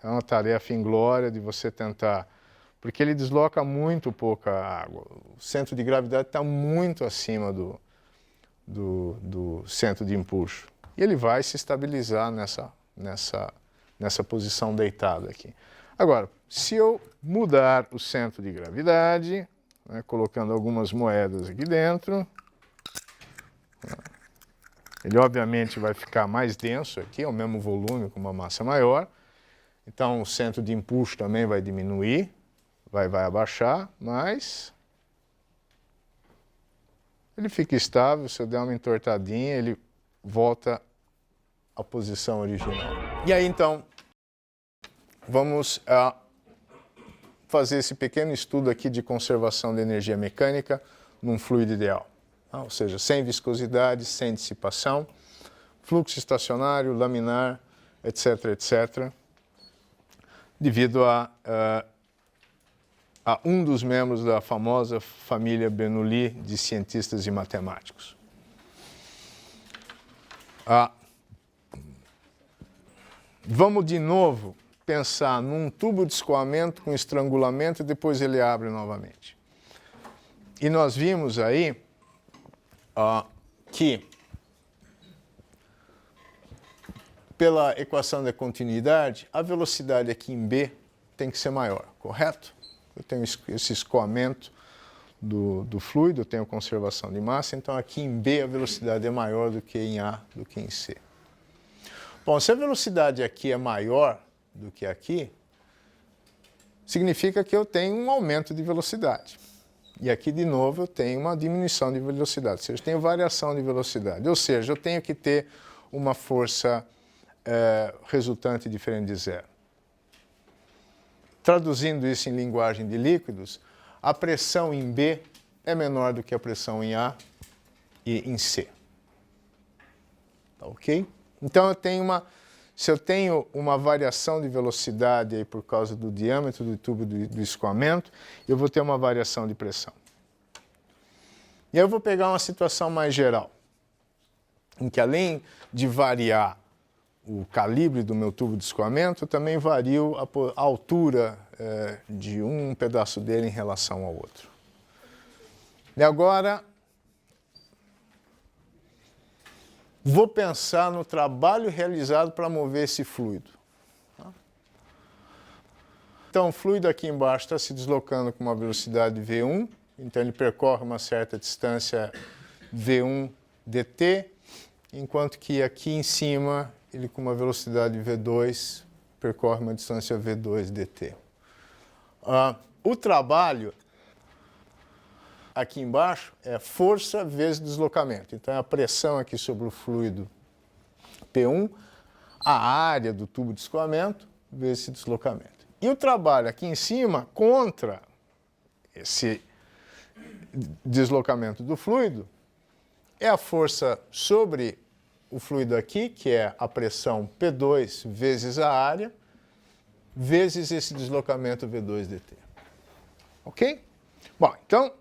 é uma tarefa inglória de você tentar, porque ele desloca muito pouca água. O centro de gravidade está muito acima do centro de empuxo. E ele vai se estabilizar nessa posição deitada aqui. Agora, se eu mudar o centro de gravidade, né, colocando algumas moedas aqui dentro, ele obviamente vai ficar mais denso aqui, é o mesmo volume com uma massa maior. Então o centro de empuxo também vai diminuir, vai abaixar, mas ele fica estável. Se eu der uma entortadinha, ele volta à posição original. E aí então, vamos fazer esse pequeno estudo aqui de conservação de energia mecânica num fluido ideal. Ou seja, sem viscosidade, sem dissipação, fluxo estacionário, laminar, etc., etc., devido a um dos membros da famosa família Bernoulli de cientistas e matemáticos. Vamos de novo pensar num tubo de escoamento com estrangulamento e depois ele abre novamente. E nós vimos aí que, pela equação da continuidade, a velocidade aqui em B tem que ser maior, correto? Eu tenho esse escoamento do fluido, eu tenho conservação de massa, então aqui em B a velocidade é maior do que em A, do que em C. Bom, se a velocidade aqui é maior do que aqui, significa que eu tenho um aumento de velocidade. E aqui, de novo, eu tenho uma diminuição de velocidade, ou seja, eu tenho variação de velocidade. Ou seja, eu tenho que ter uma força resultante diferente de zero. Traduzindo isso em linguagem de líquidos, a pressão em B é menor do que a pressão em A e em C. Tá ok? Então, se eu tenho uma variação de velocidade aí por causa do diâmetro do tubo do escoamento, eu vou ter uma variação de pressão. E aí eu vou pegar uma situação mais geral, em que além de variar o calibre do meu tubo de escoamento, eu também vario a altura de um pedaço dele em relação ao outro. E agora, vou pensar no trabalho realizado para mover esse fluido. Então, o fluido aqui embaixo está se deslocando com uma velocidade V1, então ele percorre uma certa distância V1 dt, enquanto que aqui em cima, ele com uma velocidade V2 percorre uma distância V2 dt. O trabalho aqui embaixo é força vezes deslocamento. Então, é a pressão aqui sobre o fluido P1, a área do tubo de escoamento vezes esse deslocamento. E o trabalho aqui em cima contra esse deslocamento do fluido é a força sobre o fluido aqui, que é a pressão P2 vezes a área, vezes esse deslocamento V2 dt. Ok? Bom, então,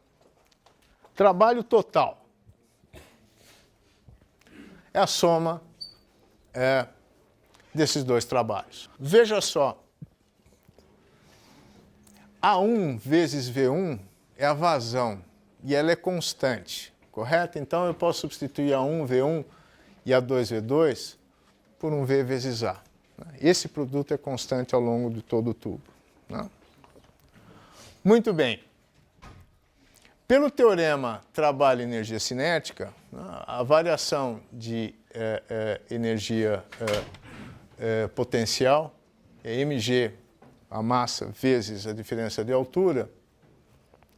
trabalho total é a soma desses dois trabalhos. Veja só, A1 vezes V1 é a vazão e ela é constante, correto? Então eu posso substituir A1 V1 e A2 V2 por um V vezes A. Esse produto é constante ao longo de todo o tubo. Muito bem. Pelo teorema trabalho e energia cinética, a variação de energia potencial é mg, a massa, vezes a diferença de altura,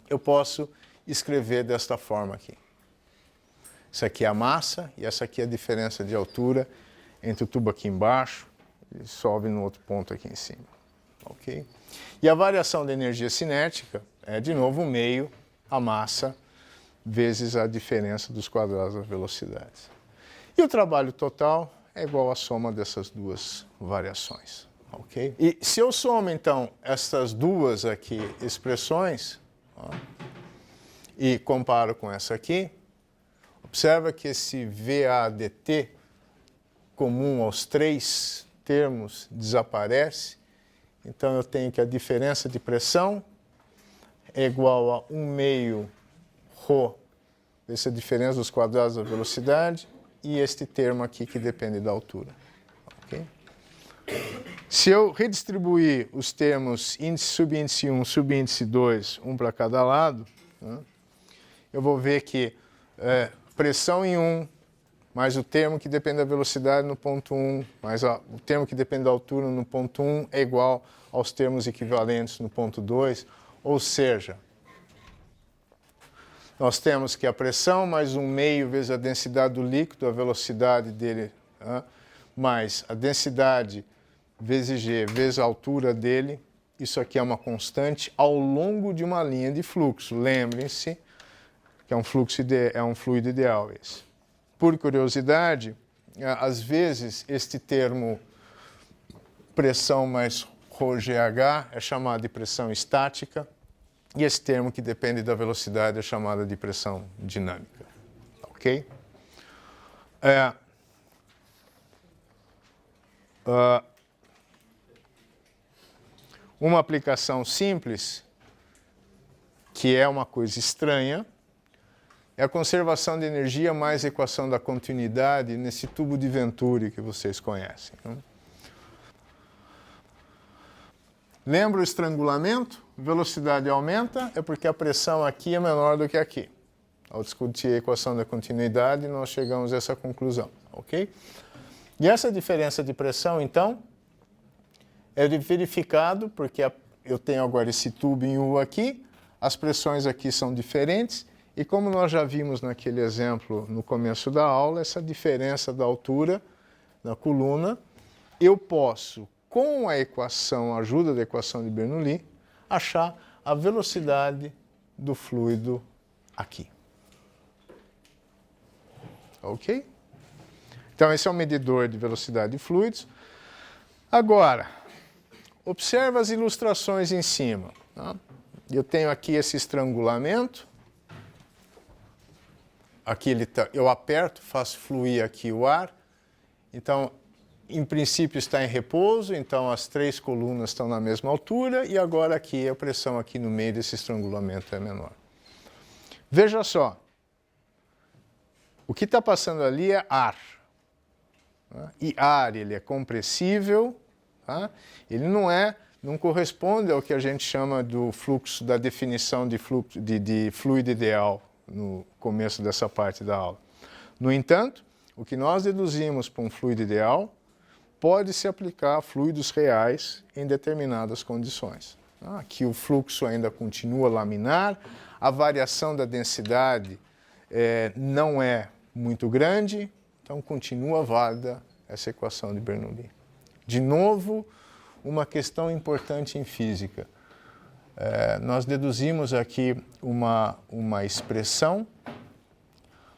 eu posso escrever desta forma aqui. Isso aqui é a massa e essa aqui é a diferença de altura entre o tubo aqui embaixo e sobe no outro ponto aqui em cima. Ok? E a variação da energia cinética é, de novo, o meio, a massa, vezes a diferença dos quadrados das velocidades. E o trabalho total é igual à soma dessas duas variações. Ok? E se eu somo, então, essas duas aqui expressões, e comparo com essa aqui, observa que esse VA dt comum aos três termos desaparece Então, eu tenho que a diferença de pressão é igual a 1/2 ρ, essa diferença dos quadrados da velocidade, e este termo aqui que depende da altura. Okay? Se eu redistribuir os termos índice, subíndice 1, subíndice 2, um para cada lado, né, eu vou ver que pressão em 1, mais o termo que depende da velocidade no ponto 1, mais o termo que depende da altura no ponto 1 é igual aos termos equivalentes no ponto 2, ou seja, nós temos que a pressão mais 1/2 vezes a densidade do líquido, a velocidade dele, mais a densidade vezes G vezes a altura dele, isso aqui é uma constante ao longo de uma linha de fluxo. Lembrem-se que é um fluido ideal esse. Por curiosidade, às vezes este termo pressão mais ρGH é chamado de pressão estática, e esse termo que depende da velocidade é chamado de pressão dinâmica. Ok? Uma aplicação simples, que é uma coisa estranha, é a conservação de energia mais a equação da continuidade nesse tubo de Venturi que vocês conhecem. Lembra o estrangulamento? Velocidade aumenta, é porque a pressão aqui é menor do que aqui. Ao discutir a equação da continuidade, nós chegamos a essa conclusão, ok? E essa diferença de pressão, então, é verificado, porque eu tenho agora esse tubo em U aqui, as pressões aqui são diferentes, e como nós já vimos naquele exemplo no começo da aula, essa diferença da altura na coluna, eu posso, com a equação, a ajuda da equação de Bernoulli, achar a velocidade do fluido aqui. Ok? Então, esse é um medidor de velocidade de fluidos. Agora, observa as ilustrações em cima. Tá? Eu tenho aqui esse estrangulamento. Aqui eu aperto, faço fluir aqui o ar. Então, em princípio está em repouso, então as 3 colunas estão na mesma altura, e agora aqui a pressão aqui no meio desse estrangulamento é menor. Veja só, o que está passando ali é ar. Tá? E ar, ele é compressível, tá? Ele não corresponde ao que a gente chama do fluxo, da definição de fluido ideal no começo dessa parte da aula. No entanto, o que nós deduzimos para um fluido ideal pode se aplicar a fluidos reais em determinadas condições. Aqui o fluxo ainda continua laminar, a variação da densidade não é muito grande, então continua válida essa equação de Bernoulli. De novo, uma questão importante em física. Nós deduzimos aqui uma expressão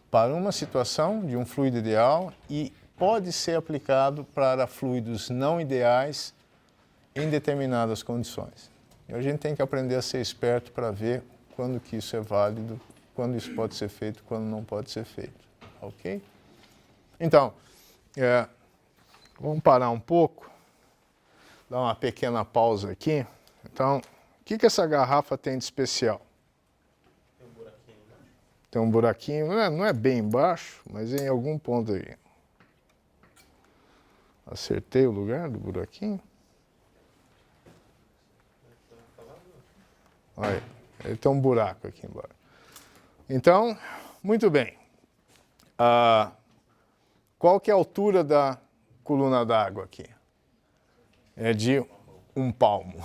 para uma situação de um fluido ideal e pode ser aplicado para fluidos não ideais em determinadas condições. E a gente tem que aprender a ser esperto para ver quando que isso é válido, quando isso pode ser feito, quando não pode ser feito. Ok? Então, vamos parar um pouco, dar uma pequena pausa aqui. Então, o que essa garrafa tem de especial? Tem um buraquinho embaixo. Tem um buraquinho, não é bem embaixo, mas em algum ponto aí. Acertei o lugar do buraquinho? Olha, ele tem um buraco aqui embaixo. Então, muito bem. Qual que é a altura da coluna d'água aqui? É de 1 palmo,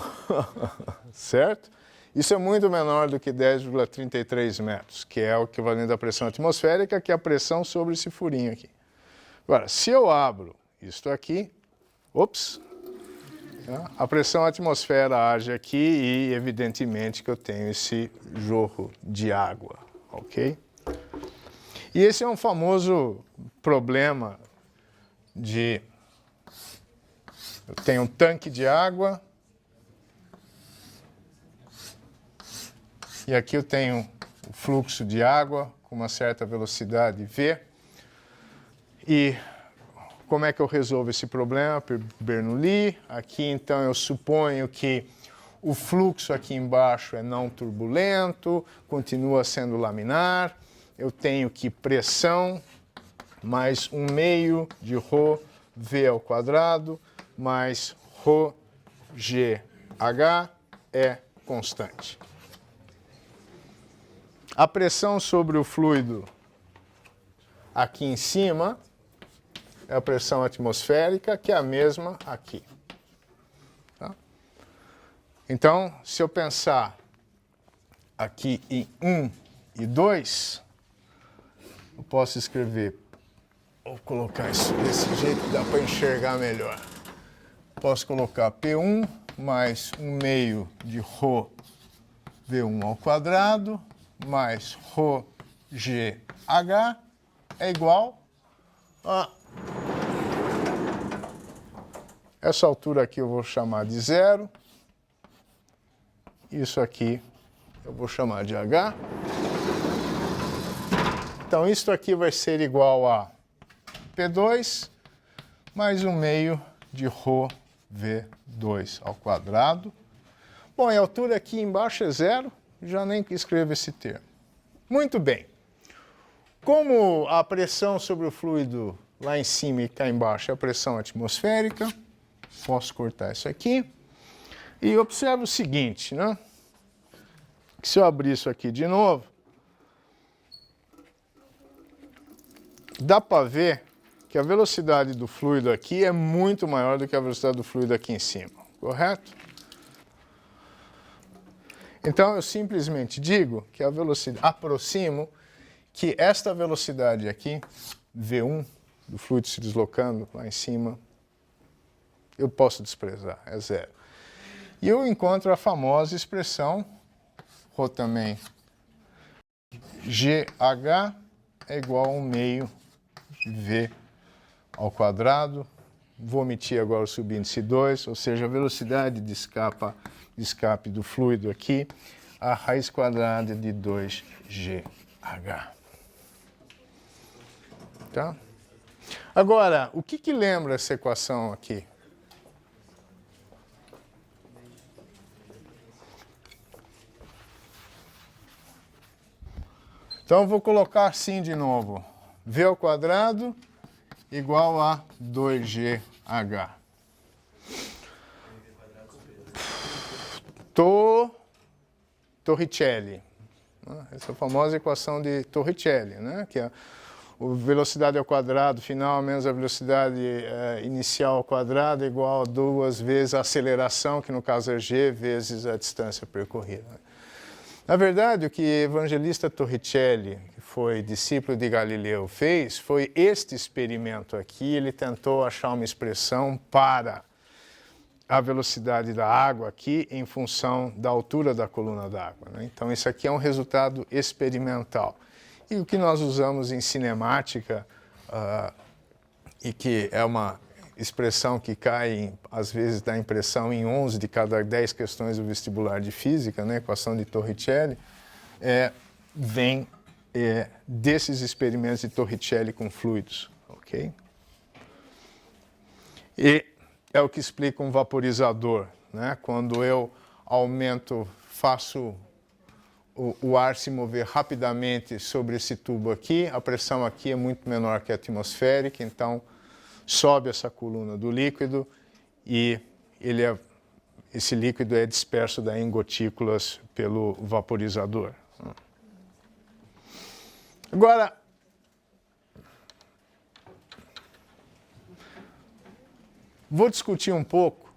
certo? Isso é muito menor do que 10,33 metros, que é o equivalente da pressão atmosférica, que é a pressão sobre esse furinho aqui. Agora, se eu abro isto aqui, a pressão atmosfera age aqui e, evidentemente, que eu tenho esse jorro de água, ok? E esse é um famoso problema de... Eu tenho um tanque de água e aqui eu tenho o fluxo de água com uma certa velocidade V. E como é que eu resolvo esse problema? Por Bernoulli. Aqui, então, eu suponho que o fluxo aqui embaixo é não turbulento, continua sendo laminar. Eu tenho que pressão mais 1 meio de ρ v ao quadrado mais ρ g h é constante. A pressão sobre o fluido aqui em cima é a pressão atmosférica, que é a mesma aqui. Tá? Então, se eu pensar aqui em 1 e 2, eu posso escrever, vou colocar isso desse jeito, dá para enxergar melhor. Posso colocar P1 mais 1 meio de ρ V1 ao quadrado mais ρ g h é igual a... Essa altura aqui eu vou chamar de 0. Isso aqui eu vou chamar de h. Então, isso aqui vai ser igual a P2 mais 1 meio de ρ V2 ao quadrado. Bom, e a altura aqui embaixo é 0, já nem escrevo esse termo. Muito bem. Como a pressão sobre o fluido lá em cima e cá embaixo é a pressão atmosférica, posso cortar isso aqui. E observe o seguinte, né? Que se eu abrir isso aqui de novo, dá para ver que a velocidade do fluido aqui é muito maior do que a velocidade do fluido aqui em cima, correto? Então, eu simplesmente digo que a velocidade, aproximo que esta velocidade aqui, V1, do fluido se deslocando lá em cima, eu posso desprezar, é 0. E eu encontro a famosa expressão, ρ também, GH é igual a 1 meio V ao quadrado. Vou omitir agora o subíndice 2, ou seja, a velocidade de escape do fluido aqui, a raiz quadrada de 2GH. Tá? Agora, o que lembra essa equação aqui? Então, eu vou colocar assim de novo. V ao quadrado igual a 2GH. Torricelli. Essa famosa equação de Torricelli, né? Que é a velocidade ao quadrado final menos a velocidade inicial ao quadrado é igual a 2 vezes a aceleração, que no caso é g, vezes a distância percorrida. Na verdade, o que Evangelista Torricelli, que foi discípulo de Galileu, fez foi este experimento aqui. Ele tentou achar uma expressão para a velocidade da água aqui em função da altura da coluna d'água, né? Então, isso aqui é um resultado experimental. E o que nós usamos em cinemática, e que é uma expressão que cai, às vezes dá impressão em 11 de cada 10 questões do vestibular de física, né, equação de Torricelli, vem desses experimentos de Torricelli com fluidos, ok? E é o que explica um vaporizador, né? Quando eu aumento, faço o ar se mover rapidamente sobre esse tubo aqui, a pressão aqui é muito menor que a atmosférica, então sobe essa coluna do líquido e esse líquido é disperso daí em gotículas pelo vaporizador. Agora, vou discutir um pouco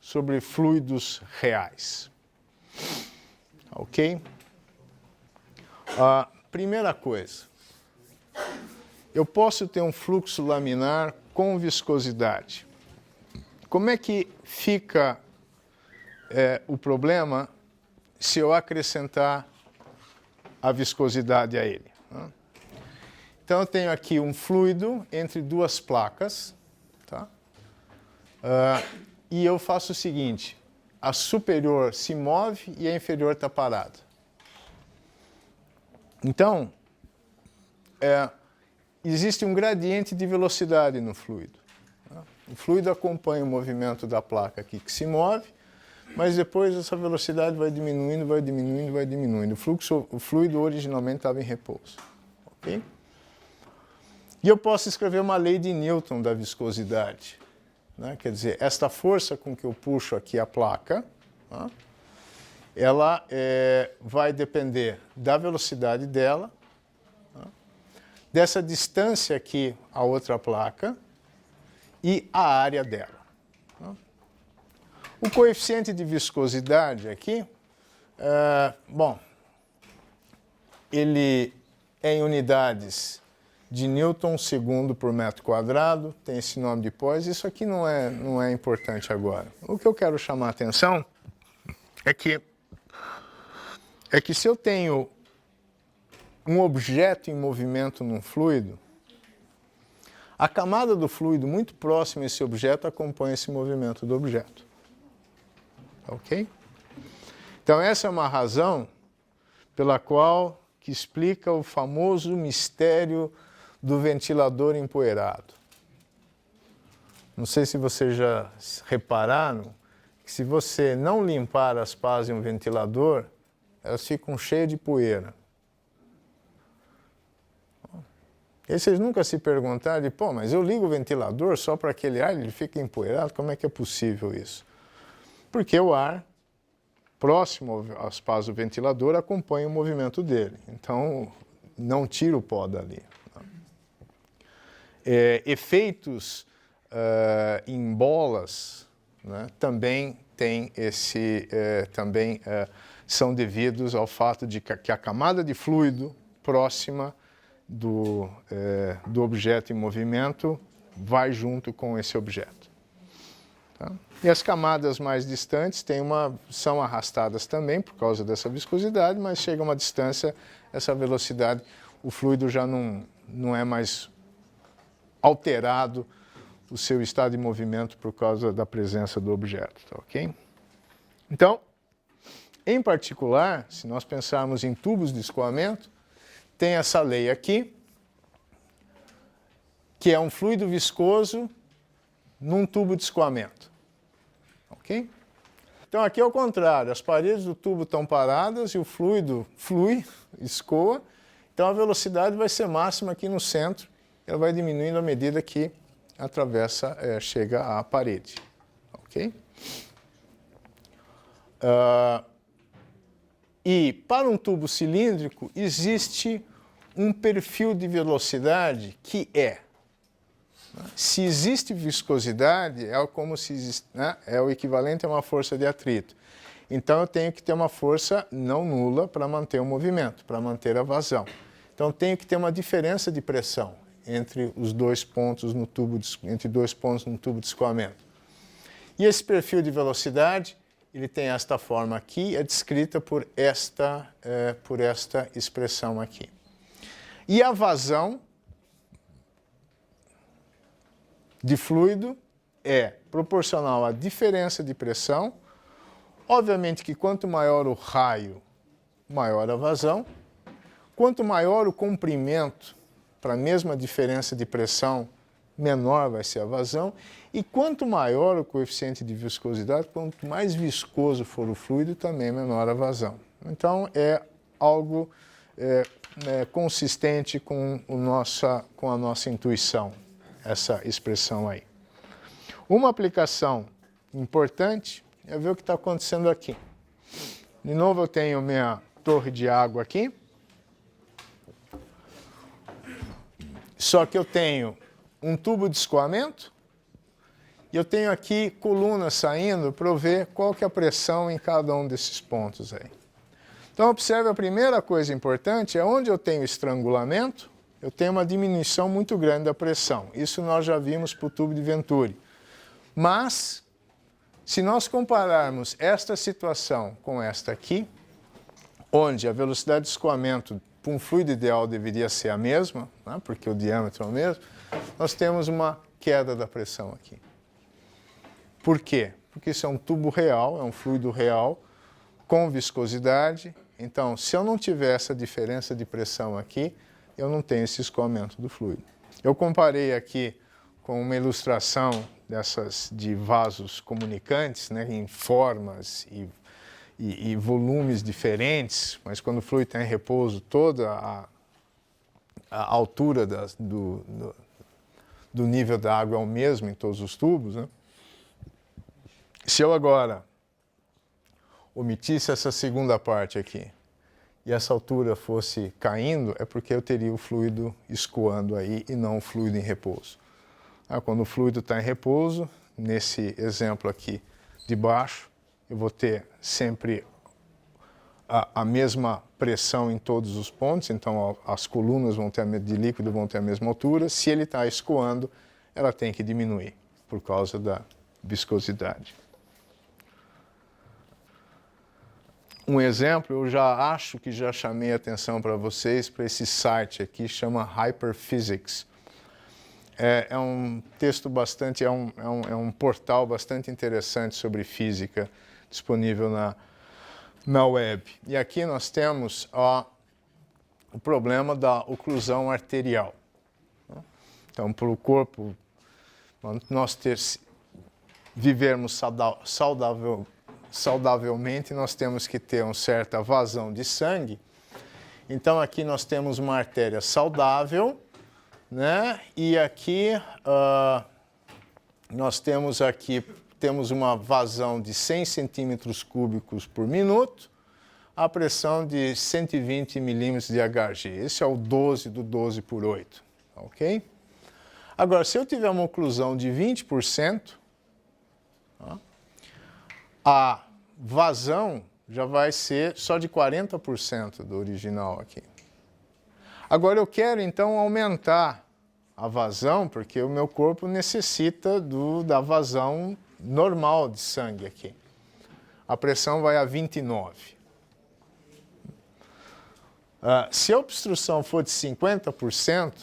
sobre fluidos reais. Ok? A primeira coisa, eu posso ter um fluxo laminar com viscosidade. Como é que fica o problema se eu acrescentar a viscosidade a ele? Então, eu tenho aqui um fluido entre duas placas, tá? E eu faço o seguinte, a superior se move e a inferior está parada. Então, existe um gradiente de velocidade no fluido. O fluido acompanha o movimento da placa aqui que se move, mas depois essa velocidade vai diminuindo, vai diminuindo, vai diminuindo. O fluido originalmente estava em repouso. Okay? E eu posso escrever uma lei de Newton da viscosidade. Né? Quer dizer, esta força com que eu puxo aqui a placa, né? Ela vai depender da velocidade dela, né? Dessa distância aqui à outra placa e a área dela. Né? O coeficiente de viscosidade aqui, bom, ele é em unidades de Newton segundo por metro quadrado, tem esse nome depois, isso aqui não é importante agora. O que eu quero chamar a atenção é que se eu tenho um objeto em movimento num fluido, a camada do fluido muito próxima a esse objeto acompanha esse movimento do objeto. Ok? Então essa é uma razão pela qual que explica o famoso mistério do ventilador empoeirado. Não sei se vocês já repararam que se você não limpar as pás de um ventilador, elas ficam cheias de poeira. E aí vocês nunca se perguntaram, pô, mas eu ligo o ventilador só para aquele ar, ele fica empoeirado, como é que é possível isso? Porque o ar próximo às pás do ventilador acompanha o movimento dele. Então, não tira o pó dali. Efeitos em bolas, né, também tem são devidos ao fato de que a camada de fluido próxima do objeto em movimento vai junto com esse objeto. Tá? E as camadas mais distantes são arrastadas também por causa dessa viscosidade, mas chega a uma distância, essa velocidade, o fluido já não é mais alterado o seu estado de movimento por causa da presença do objeto. Tá, ok? Então, em particular, se nós pensarmos em tubos de escoamento, tem essa lei aqui, que é um fluido viscoso num tubo de escoamento. Ok? Então aqui é o contrário, as paredes do tubo estão paradas e o fluido flui, escoa, então a velocidade vai ser máxima aqui no centro, ela vai diminuindo à medida que atravessa, chega à parede. Ok? E para um tubo cilíndrico existe um perfil de velocidade que se existe viscosidade, é o equivalente a uma força de atrito. Então eu tenho que ter uma força não nula para manter o movimento, para manter a vazão. Então eu tenho que ter uma diferença de pressão entre os dois pontos no tubo de escoamento. E esse perfil de velocidade, ele tem esta forma aqui, é descrita por esta expressão aqui. E a vazão de fluido é proporcional à diferença de pressão. Obviamente que quanto maior o raio, maior a vazão. Quanto maior o comprimento, para a mesma diferença de pressão, menor vai ser a vazão. E quanto maior o coeficiente de viscosidade, quanto mais viscoso for o fluido, também menor a vazão. Então, é algo consistente com a nossa intuição, essa expressão aí. Uma aplicação importante é ver o que está acontecendo aqui. De novo, eu tenho minha torre de água aqui. Só que eu tenho um tubo de escoamento e eu tenho aqui colunas saindo para eu ver qual que é a pressão em cada um desses pontos aí. Então, observe, a primeira coisa importante é onde eu tenho estrangulamento, eu tenho uma diminuição muito grande da pressão. Isso nós já vimos para o tubo de Venturi. Mas, se nós compararmos esta situação com esta aqui, onde a velocidade de escoamento para um fluido ideal deveria ser a mesma, né, porque o diâmetro é o mesmo, nós temos uma queda da pressão aqui. Por quê? Porque isso é um tubo real, é um fluido real, com viscosidade. Então, se eu não tiver essa diferença de pressão aqui, eu não tenho esse escoamento do fluido. Eu comparei aqui com uma ilustração dessas de vasos comunicantes, né, em formas e volumes diferentes, mas quando o fluido está em repouso, toda a altura do nível da água é o mesmo em todos os tubos, né? Se eu agora omitisse essa segunda parte aqui e essa altura fosse caindo, é porque eu teria o fluido escoando aí e não o fluido em repouso. Quando o fluido está em repouso, nesse exemplo aqui de baixo, eu vou ter sempre a mesma pressão em todos os pontos, então as colunas de líquido vão ter a mesma altura. Se ele está escoando, ela tem que diminuir por causa da viscosidade. Um exemplo, eu já acho que já chamei a atenção para vocês para esse site aqui, chama Hyperphysics. É um texto bastante, é um portal bastante interessante sobre física disponível na web. E aqui nós temos o problema da oclusão arterial. Então, para o corpo, nós vivermos saudavelmente, nós temos que ter uma certa vazão de sangue. Então, aqui nós temos uma artéria saudável, né? E aqui nós temos uma vazão de 100 centímetros cúbicos por minuto, a pressão de 120 milímetros de Hg. Esse é o 12 do 12 por 8, ok? Agora, se eu tiver uma oclusão de 20%, a vazão já vai ser só de 40% do original aqui. Agora eu quero então aumentar a vazão, porque o meu corpo necessita da vazão normal de sangue aqui. A pressão vai a 29. Se a obstrução for de 50%,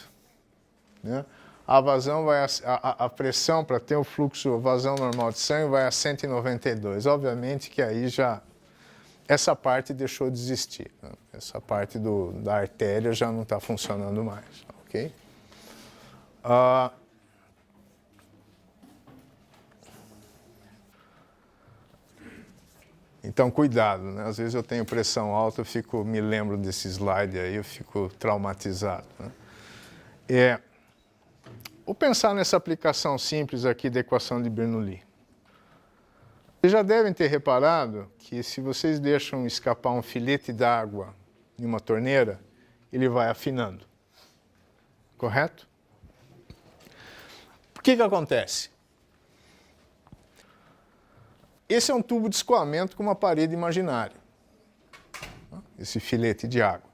né, a pressão para ter o fluxo, a vazão normal de sangue vai a 192. Obviamente que aí essa parte deixou de existir, né? Essa parte da artéria já não está funcionando mais, ok? Então, cuidado, né? Às vezes eu tenho pressão alta, me lembro desse slide aí, eu fico traumatizado, né? Vou pensar nessa aplicação simples aqui da equação de Bernoulli. Vocês já devem ter reparado que se vocês deixam escapar um filete d'água em uma torneira, ele vai afinando. Correto? O que acontece? Esse é um tubo de escoamento com uma parede imaginária. Esse filete de água.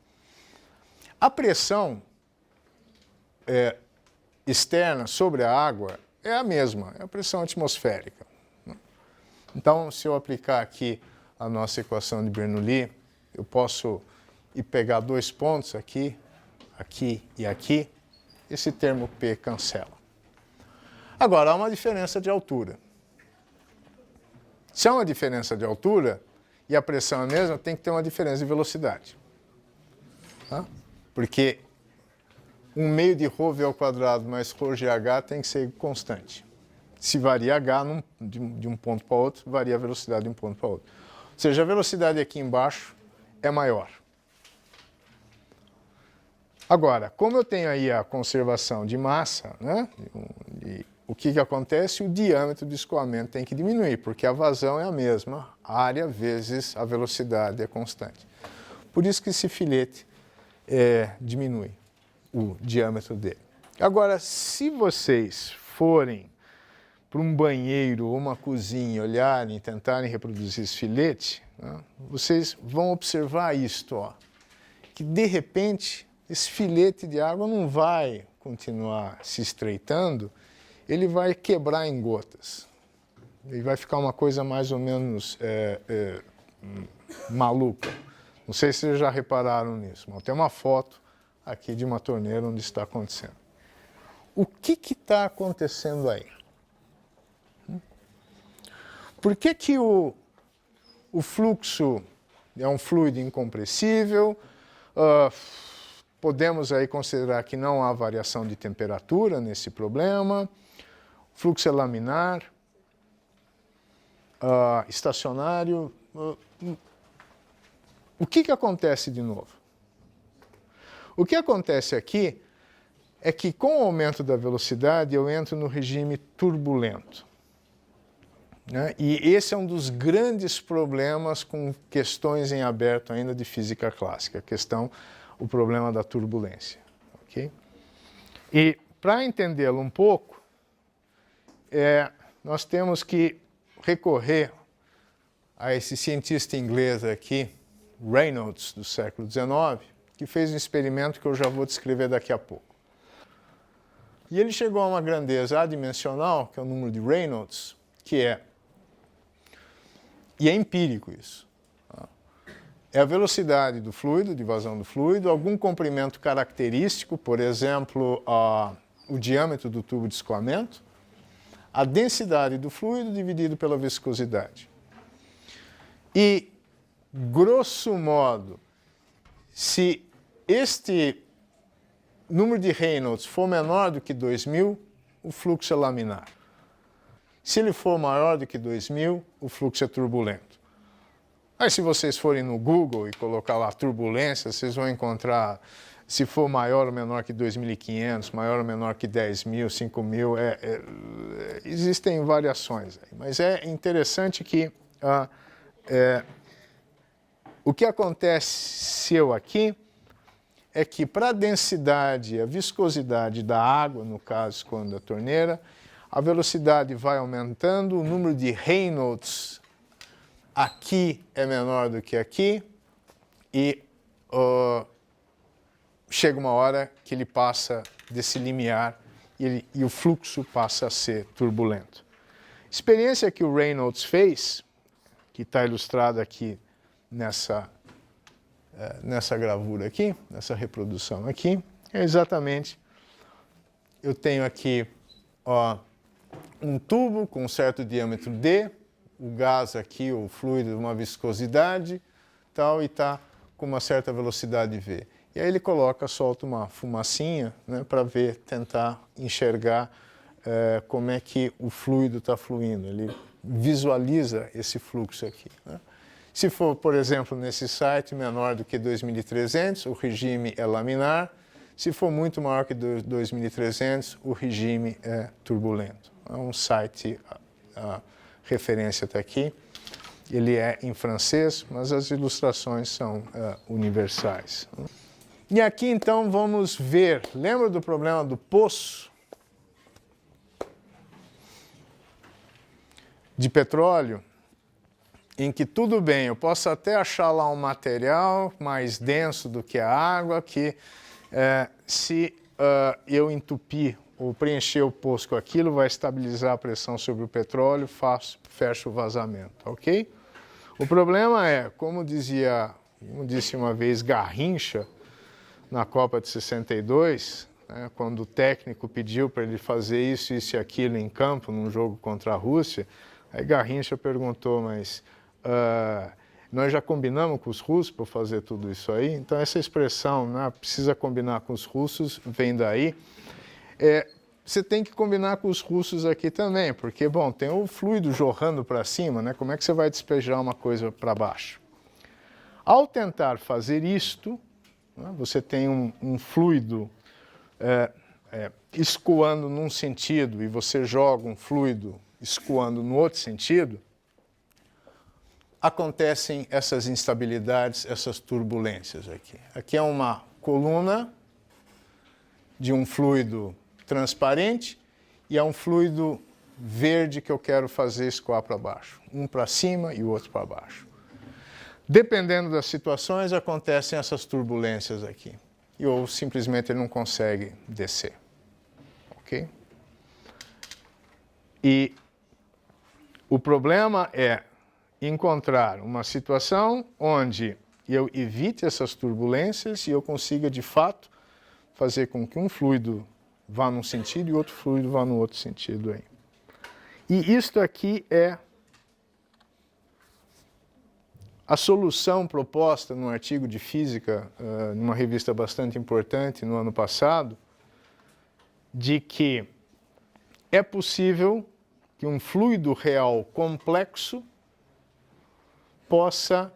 A pressão externa sobre a água é a mesma, é a pressão atmosférica. Então, se eu aplicar aqui a nossa equação de Bernoulli, eu posso ir pegar dois pontos aqui, aqui e aqui, esse termo P cancela. Agora, há uma diferença de altura. Se há uma diferença de altura e a pressão é a mesma, tem que ter uma diferença de velocidade. Tá? Porque 1/2 de ρv ao quadrado mais ρgh tem que ser constante. Se varia h de um ponto para outro, varia a velocidade de um ponto para outro. Ou seja, a velocidade aqui embaixo é maior. Agora, como eu tenho aí a conservação de massa, né, o que acontece? O diâmetro do escoamento tem que diminuir, porque a vazão é a mesma, a área vezes a velocidade é constante. Por isso que esse filete diminui o diâmetro dele. Agora, se vocês forem para um banheiro ou uma cozinha, olharem e tentarem reproduzir esse filete, né, vocês vão observar isto, ó, que de repente esse filete de água não vai continuar se estreitando, ele vai quebrar em gotas. Ele vai ficar uma coisa mais ou menos maluca. Não sei se vocês já repararam nisso, mas tem uma foto aqui de uma torneira onde está acontecendo. O que está acontecendo aí? Por que o fluxo é um fluido incompressível? Podemos aí considerar que não há variação de temperatura nesse problema. fluxo é laminar, estacionário. O que acontece de novo? O que acontece aqui é que com o aumento da velocidade eu entro no regime turbulento. Né? E esse é um dos grandes problemas com questões em aberto ainda de física clássica, o problema da turbulência. Okay? E para entendê-lo um pouco, nós temos que recorrer a esse cientista inglês aqui, Reynolds, do século XIX, que fez um experimento que eu já vou descrever daqui a pouco. E ele chegou a uma grandeza adimensional, que é o número de Reynolds, e é empírico isso. É a velocidade do fluido, de vazão do fluido, algum comprimento característico, por exemplo, o diâmetro do tubo de escoamento, a densidade do fluido dividido pela viscosidade. E, grosso modo, se este número de Reynolds for menor do que 2000, o fluxo é laminar. Se ele for maior do que 2000, o fluxo é turbulento. Aí, se vocês forem no Google e colocar lá turbulência, vocês vão encontrar, se for maior ou menor que 2.500, maior ou menor que 10.000, 5.000, existem variações. Mas é interessante que o que aconteceu aqui é que para a densidade, a viscosidade da água, no caso, quando da torneira, a velocidade vai aumentando, o número de Reynolds aqui é menor do que aqui, e chega uma hora que ele passa desse limiar e o fluxo passa a ser turbulento. Experiência que o Reynolds fez, que está ilustrada aqui nessa gravura aqui, nessa reprodução aqui, é exatamente, eu tenho aqui um tubo com um certo diâmetro D, o gás aqui, o fluido, uma viscosidade, tal, e está com uma certa velocidade V. E aí ele solta uma fumacinha, né, para tentar enxergar como é que o fluido está fluindo. Ele visualiza esse fluxo aqui. Né? Se for, por exemplo, nesse site, menor do que 2.300, o regime é laminar. Se for muito maior que 2.300, o regime é turbulento. É um site, referência está aqui. Ele é em francês, mas as ilustrações são universais. E aqui, então, vamos ver. Lembra do problema do poço de petróleo? Em que tudo bem, eu posso até achar lá um material mais denso do que a água, que se eu entupir ou preencher o poço com aquilo, vai estabilizar a pressão sobre o petróleo, fecho o vazamento, ok? O problema é, como disse uma vez Garrincha, na Copa de 62, né, quando o técnico pediu para ele fazer isso e aquilo em campo, num jogo contra a Rússia, aí Garrincha perguntou, mas nós já combinamos com os russos para fazer tudo isso aí? Então essa expressão, né, precisa combinar com os russos, vem daí. Você tem que combinar com os russos aqui também, porque, bom, tem o fluido jorrando para cima, né? Como é que você vai despejar uma coisa para baixo? Ao tentar fazer isto, né, você tem um fluido escoando num sentido e você joga um fluido escoando no outro sentido, acontecem essas instabilidades, essas turbulências aqui. Aqui é uma coluna de um fluido transparente e é um fluido verde que eu quero fazer escoar para baixo. Um para cima e o outro para baixo. Dependendo das situações, acontecem essas turbulências aqui. Ou simplesmente ele não consegue descer. Ok? E o problema é encontrar uma situação onde eu evite essas turbulências e eu consiga, de fato, fazer com que um fluido vá num sentido e outro fluido vá no outro sentido aí. E isto aqui é a solução proposta num artigo de física, numa revista bastante importante no ano passado, de que é possível que um fluido real complexo possa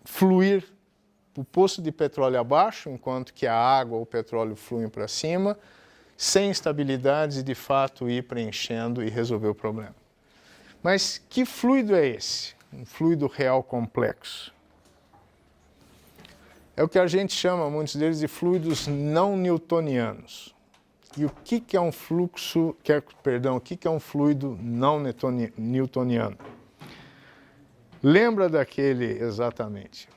fluir o poço de petróleo abaixo, enquanto que a água ou o petróleo fluem para cima, sem instabilidades e, de fato, ir preenchendo e resolver o problema. Mas que fluido é esse? Um fluido real complexo. É o que a gente chama, muitos deles, de fluidos não newtonianos. E o que é um fluxo, o que é um fluido não newtoniano? Lembra daquele exatamente?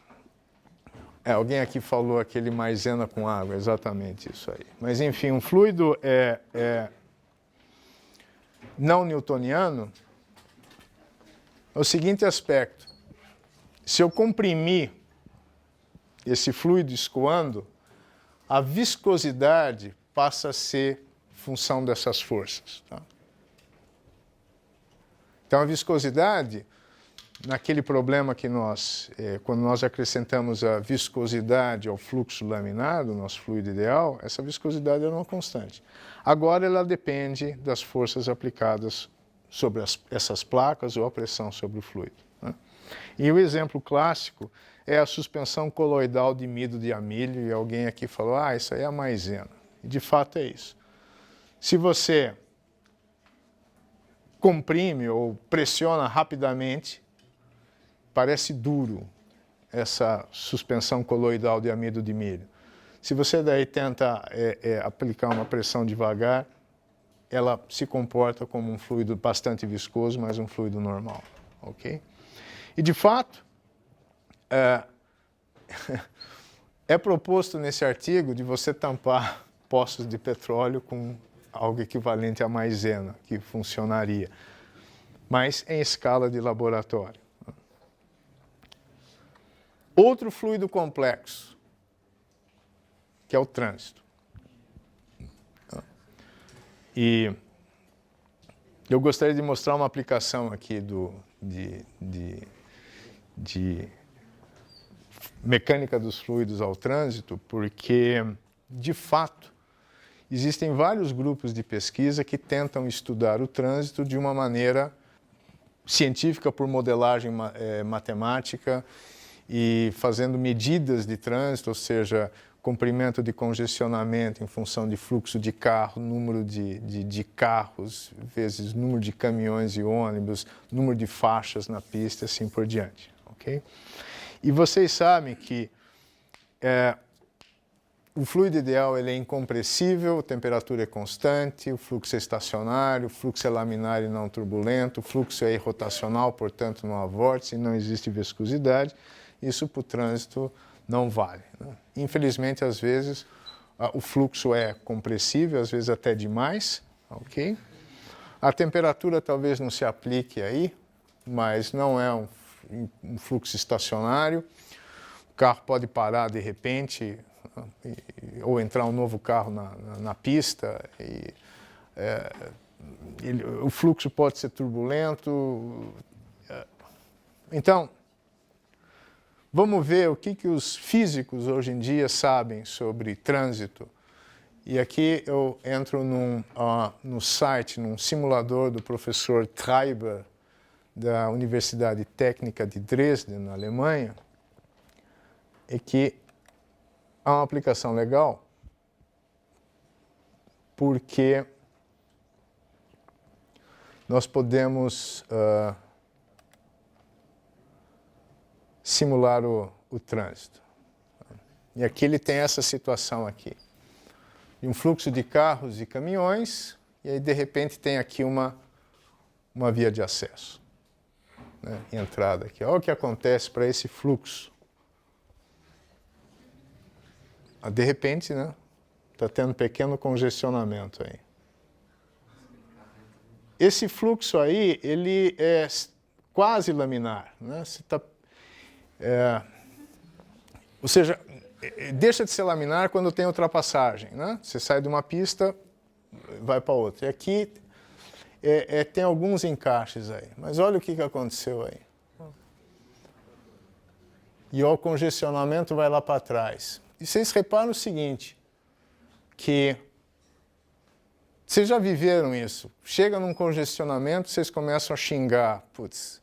Alguém aqui falou aquele maisena com água, exatamente isso aí. Mas, enfim, um fluido não newtoniano é o seguinte aspecto. Se eu comprimir esse fluido escoando, a viscosidade passa a ser função dessas forças. Tá? Então, a viscosidade... Naquele problema que quando nós acrescentamos a viscosidade ao fluxo laminar do nosso fluido ideal, essa viscosidade era uma constante. Agora ela depende das forças aplicadas sobre essas placas ou a pressão sobre o fluido. Né? E o exemplo clássico é a suspensão coloidal de amido de amílio, e alguém aqui falou, isso aí é a maisena. E de fato é isso. Se você comprime ou pressiona rapidamente, parece duro essa suspensão coloidal de amido de milho. Se você daí tenta aplicar uma pressão devagar, ela se comporta como um fluido bastante viscoso, mas um fluido normal. Okay? E, de fato, é proposto nesse artigo de você tampar poços de petróleo com algo equivalente à maisena, que funcionaria, mas em escala de laboratório. Outro fluido complexo, que é o trânsito. E eu gostaria de mostrar uma aplicação aqui de mecânica dos fluidos ao trânsito, porque, de fato, existem vários grupos de pesquisa que tentam estudar o trânsito de uma maneira científica por modelagem matemática e fazendo medidas de trânsito, ou seja, comprimento de congestionamento em função de fluxo de carro, número de carros, vezes número de caminhões e ônibus, número de faixas na pista, assim por diante. Okay? E vocês sabem que o fluido ideal ele é incompressível, a temperatura é constante, o fluxo é estacionário, o fluxo é laminar e não turbulento, o fluxo é irrotacional, portanto não há vórtice, não existe viscosidade. Isso para o trânsito não vale. Né? Infelizmente, às vezes, o fluxo é compressível, às vezes até demais. Okay? A temperatura talvez não se aplique aí, mas não é um fluxo estacionário. O carro pode parar de repente, ou entrar um novo carro na pista. O fluxo pode ser turbulento. Então, vamos ver o que os físicos hoje em dia sabem sobre trânsito. E aqui eu entro no site, num simulador do professor Treiber, da Universidade Técnica de Dresden, na Alemanha, e que há uma aplicação legal, porque nós podemos simular o trânsito. E aqui ele tem essa situação aqui, de um fluxo de carros e caminhões, e aí de repente tem aqui uma via de acesso, né? Entrada aqui. Olha o que acontece para esse fluxo. De repente, né? Está tendo um pequeno congestionamento aí. Esse fluxo aí, ele é quase laminar, né? Ou seja, deixa de ser laminar quando tem ultrapassagem, né? Você sai de uma pista, vai para outra. E aqui tem alguns encaixes aí. Mas olha o que aconteceu aí. E o congestionamento vai lá para trás. E vocês reparam o seguinte, que vocês já viveram isso. Chega num congestionamento, vocês começam a xingar. Putz,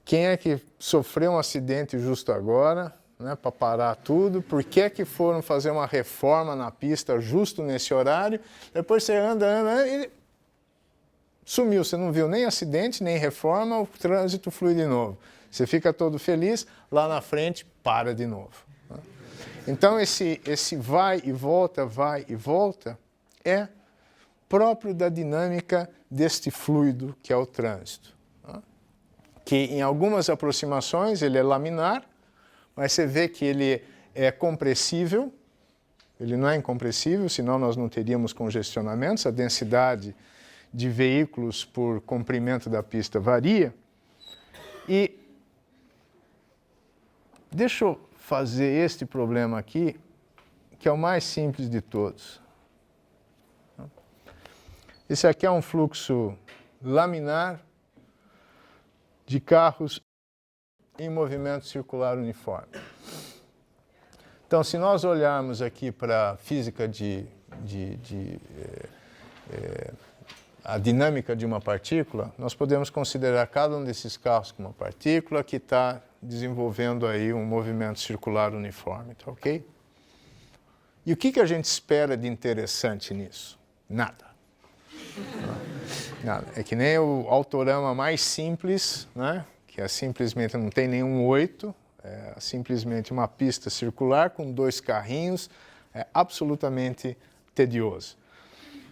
quem é que sofreu um acidente justo agora, né, para parar tudo? Por que é que foram fazer uma reforma na pista justo nesse horário? Depois você anda e sumiu. Você não viu nem acidente, nem reforma, o trânsito flui de novo. Você fica todo feliz, lá na frente, para de novo. Então, esse vai e volta é próprio da dinâmica deste fluido que é o trânsito. Que em algumas aproximações ele é laminar, mas você vê que ele é compressível, ele não é incompressível, senão nós não teríamos congestionamentos, a densidade de veículos por comprimento da pista varia. E deixa eu fazer este problema aqui, que é o mais simples de todos. Esse aqui é um fluxo laminar de carros em movimento circular uniforme. Então, se nós olharmos aqui para a física a dinâmica de uma partícula, nós podemos considerar cada um desses carros como uma partícula que está desenvolvendo aí um movimento circular uniforme, tá ok? E o que a gente espera de interessante nisso? Nada. Nada. É que nem o autorama mais simples, né? Que é simplesmente, não tem nenhum 8, é simplesmente uma pista circular com 2 carrinhos, é absolutamente tedioso.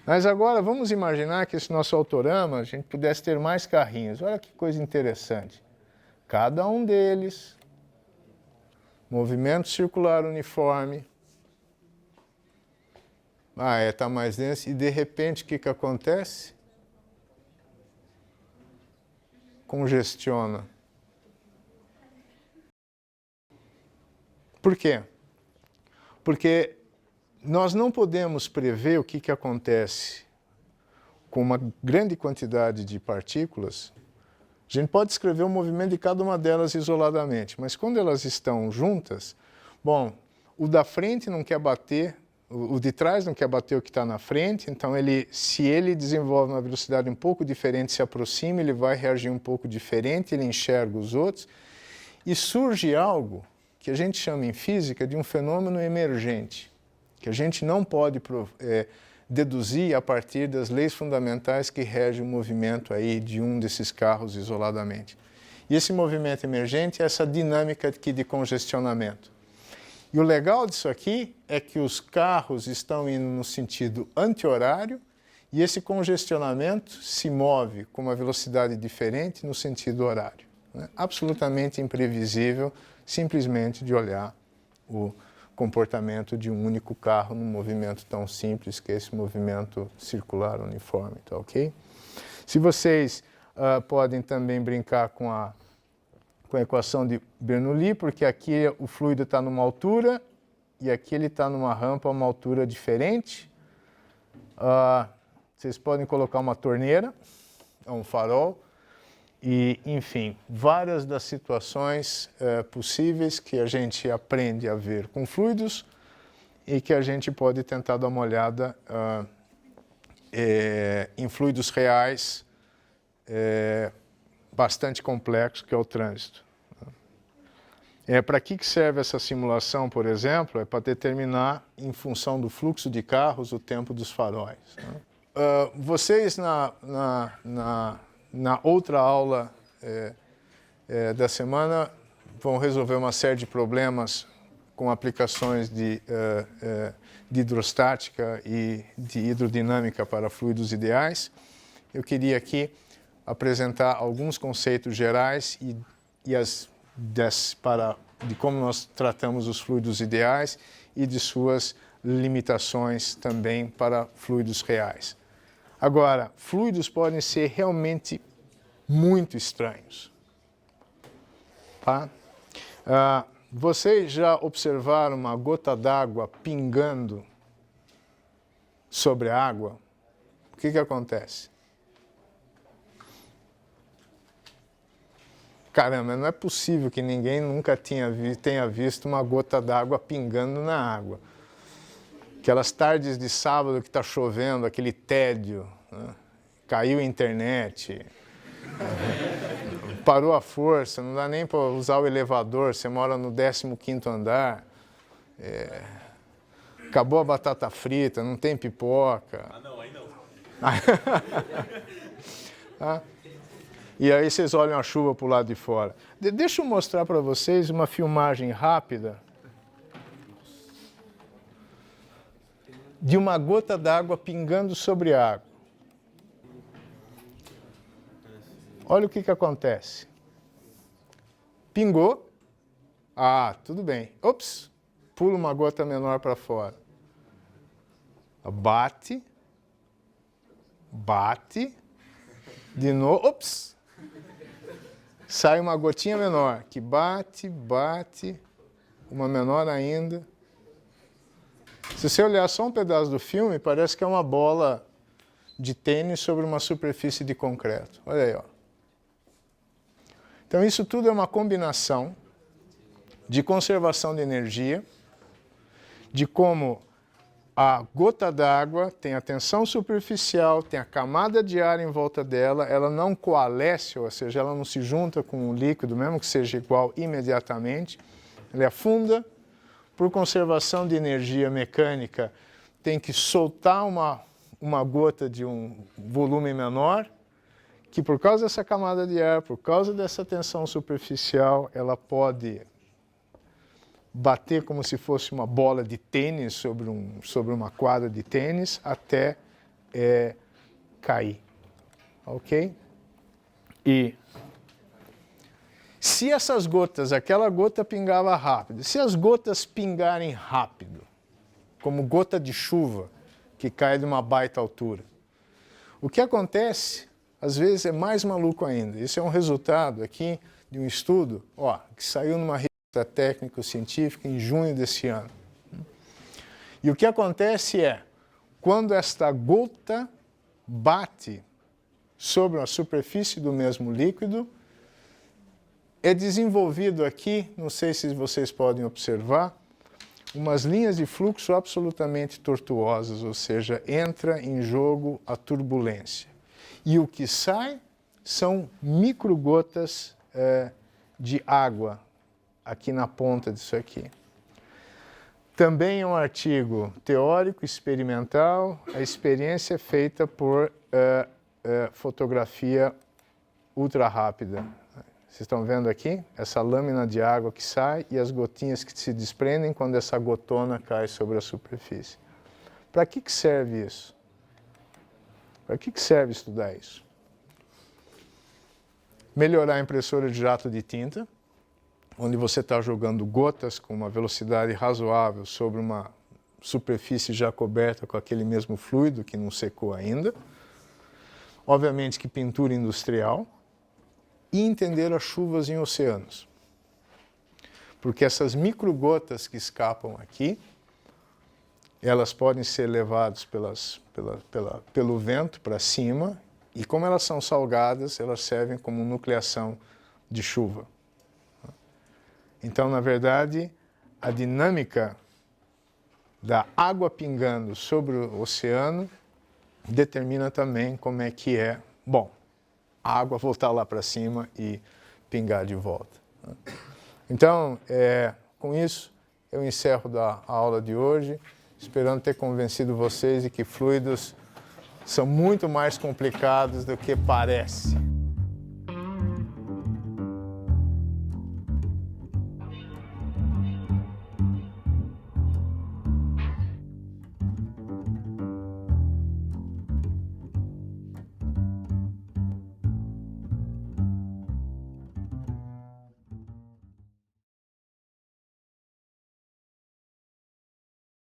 Mas agora vamos imaginar que esse nosso autorama a gente pudesse ter mais carrinhos. Olha que coisa interessante. Cada um deles, movimento circular uniforme. Está mais denso. E de repente o que acontece? Congestiona. Por quê? Porque nós não podemos prever o que acontece com uma grande quantidade de partículas. A gente pode descrever o movimento de cada uma delas isoladamente, mas quando elas estão juntas, bom, o da frente não quer bater, o de trás não quer bater o que está na frente, então se ele desenvolve uma velocidade um pouco diferente, se aproxima, ele vai reagir um pouco diferente, ele enxerga os outros, e surge algo que a gente chama em física de um fenômeno emergente, que a gente não pode deduzir a partir das leis fundamentais que regem o movimento aí de um desses carros isoladamente. E esse movimento emergente é essa dinâmica aqui de congestionamento. E o legal disso aqui é que os carros estão indo no sentido anti-horário e esse congestionamento se move com uma velocidade diferente no sentido horário. Né? Absolutamente imprevisível, simplesmente de olhar o comportamento de um único carro num movimento tão simples que é esse movimento circular uniforme, tá ok? Se vocês podem também brincar com a equação de Bernoulli, porque aqui o fluido está numa altura e aqui ele está numa rampa a uma altura diferente. Vocês podem colocar uma torneira, um farol, e, enfim, várias das situações possíveis que a gente aprende a ver com fluidos e que a gente pode tentar dar uma olhada em fluidos reais bastante complexos, que é o trânsito. Para que serve essa simulação, por exemplo? É para determinar, em função do fluxo de carros, o tempo dos faróis. Né? Vocês, na outra aula da semana, vão resolver uma série de problemas com aplicações de hidrostática e de hidrodinâmica para fluidos ideais. Eu queria aqui apresentar alguns conceitos gerais de como nós tratamos os fluidos ideais e de suas limitações também para fluidos reais. Agora, fluidos podem ser realmente muito estranhos. Tá? Vocês já observaram uma gota d'água pingando sobre a água? O que acontece? Caramba, não é possível que ninguém nunca tenha visto uma gota d'água pingando na água. O Aquelas tardes de sábado que está chovendo, aquele tédio, né? Caiu a internet, parou a força, não dá nem para usar o elevador, você mora no 15º andar, acabou a batata frita, não tem pipoca. Ah, não, aí não. Ah, e aí vocês olham a chuva para o lado de fora. Deixa eu mostrar para vocês uma filmagem rápida de uma gota d'água pingando sobre a água. Olha o que acontece. Pingou. Ah, tudo bem. Ops, pula uma gota menor para fora. Bate. Bate. De novo. Ops. Sai uma gotinha menor, que bate, bate. Uma menor ainda. Se você olhar só um pedaço do filme, parece que é uma bola de tênis sobre uma superfície de concreto. Olha aí, ó. Então, isso tudo é uma combinação de conservação de energia, de como a gota d'água tem a tensão superficial, tem a camada de ar em volta dela, ela não coalesce, ou seja, ela não se junta com o líquido, mesmo que seja igual imediatamente, ela afunda. Por conservação de energia mecânica, tem que soltar uma gota de um volume menor, que por causa dessa camada de ar, por causa dessa tensão superficial, ela pode bater como se fosse uma bola de tênis sobre uma quadra de tênis até cair. Ok? E se essas gotas, aquela gota pingava rápido, se as gotas pingarem rápido, como gota de chuva que cai de uma baita altura, o que acontece, às vezes, é mais maluco ainda. Isso é um resultado aqui de um estudo que saiu numa revista técnico-científica em junho desse ano. E o que acontece é, quando esta gota bate sobre a superfície do mesmo líquido, é desenvolvido aqui, não sei se vocês podem observar, umas linhas de fluxo absolutamente tortuosas, ou seja, entra em jogo a turbulência. E o que sai são microgotas de água aqui na ponta disso aqui. Também é um artigo teórico, experimental, a experiência é feita por fotografia ultra rápida. Vocês estão vendo aqui essa lâmina de água que sai e as gotinhas que se desprendem quando essa gotona cai sobre a superfície. Para que serve isso? Para que serve estudar isso? Melhorar a impressora de jato de tinta, onde você está jogando gotas com uma velocidade razoável sobre uma superfície já coberta com aquele mesmo fluido que não secou ainda. Obviamente que pintura industrial. E entender as chuvas em oceanos. Porque essas microgotas que escapam aqui, elas podem ser levadas pelo vento para cima, e como elas são salgadas, elas servem como nucleação de chuva. Então, na verdade, a dinâmica da água pingando sobre o oceano determina também como é que é, a água voltar lá para cima e pingar de volta. Então, com isso, eu encerro a aula de hoje, esperando ter convencido vocês de que fluidos são muito mais complicados do que parece.